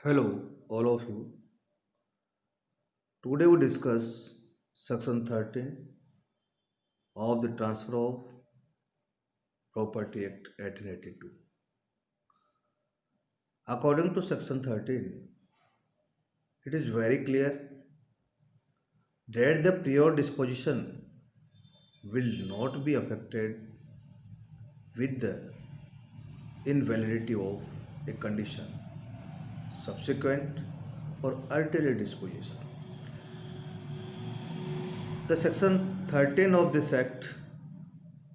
Hello, all of you. Today we discuss Section 13 of the Transfer of Property Act 1882. According to Section 13, it is very clear that the prior disposition will not be affected with the invalidity of a condition, subsequent or ulterior disposition. The Section 13 of this Act,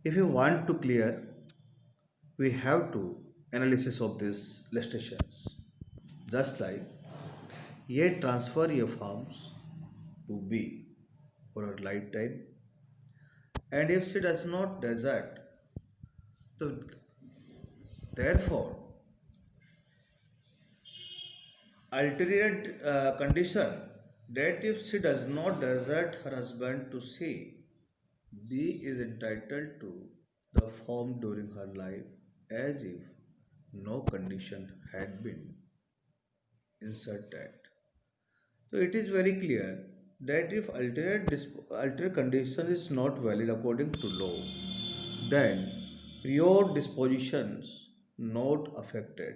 if you want to clear, we have to analysis of these illustrations. Just like A transfer A farms to B for a lifetime, and if she does not desert, so therefore ulterior condition that if she does not desert her husband to C, B is entitled to the farm during her life as if no condition had been inserted. So it is very clear that if altered condition is not valid according to law, then prior dispositions not affected.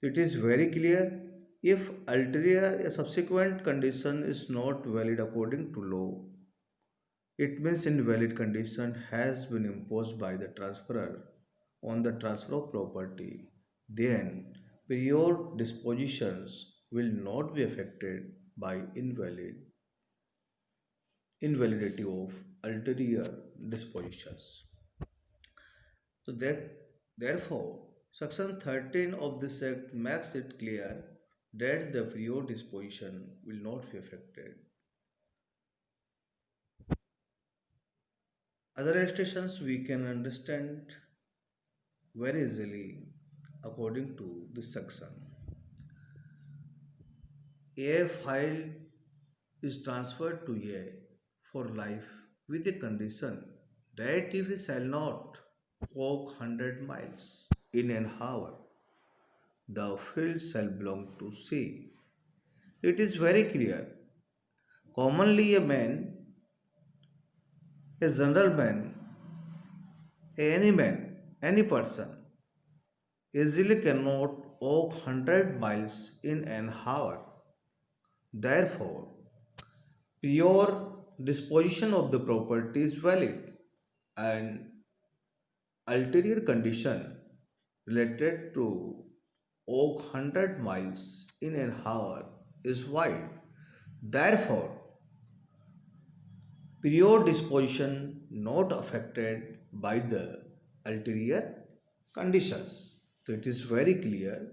It is very clear if ulterior a subsequent condition is not valid according to law, it means invalid condition has been imposed by the transferor on the transfer of property. Then prior dispositions will not be affected by invalidity of ulterior dispositions. So therefore, section 13 of this act makes it clear that the prior disposition will not be affected. Other restrictions we can understand very easily according to this section. A file is transferred to A for life with the condition that if he shall not walk 100 miles in an hour, the field shall belong to C. It is very clear. Commonly, a man, a general man, any person, easily cannot walk 100 miles in an hour. Therefore, pure disposition of the property is valid and ulterior condition related to walk 100 miles in an hour is void. Therefore, prior disposition not affected by the ulterior conditions. So it is very clear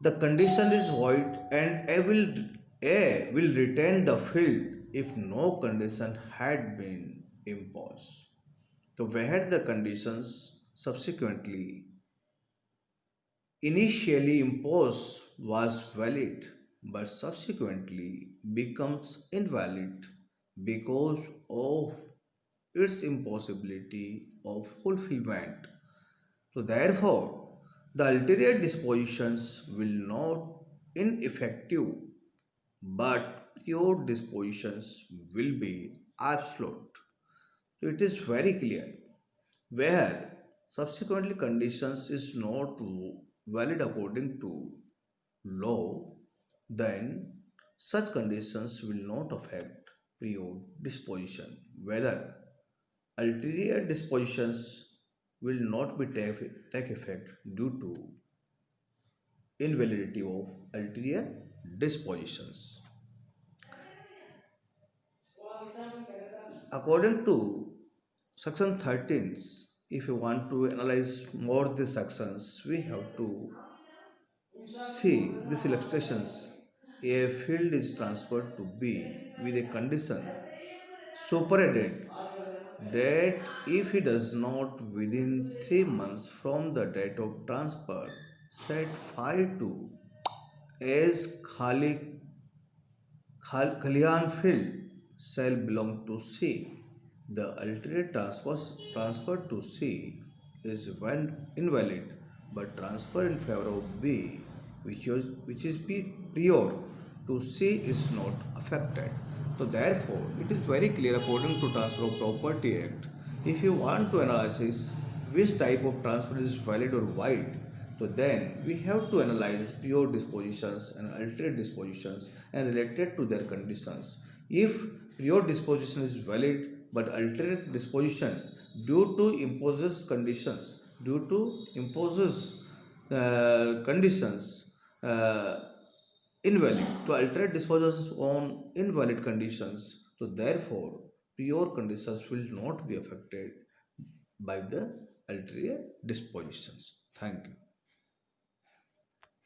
the condition is void and A will retain the field if no condition had been imposed. So where the conditions subsequently initially imposed was valid but subsequently becomes invalid because of its impossibility of fulfillment. So therefore, the ulterior dispositions will not ineffective, but pure dispositions will be absolute. So it is very clear where subsequently conditions is not valid according to law, then such conditions will not affect prior disposition. Whether ulterior dispositions will not be take effect due to invalidity of ulterior dispositions. According to section 13, if you want to analyze more these sections, we have to see these illustrations. A field is transferred to B with a condition superadded that if he does not within 3 months from the date of transfer set fire to as Khalian field shall belong to C. The alternate transfer to C is when invalid but transfer in favor of B, which is B prior to C, is not affected. So therefore, it is very clear according to Transfer of Property Act. If you want to analyze which type of transfer is valid or void, so then we have to analyze pure dispositions and alternate dispositions and related to their conditions. If pure disposition is valid but alternate disposition due to imposes conditions uh, invalid, to alternate dispositions on invalid conditions, so therefore pure conditions will not be affected by the ulterior dispositions. Thank you.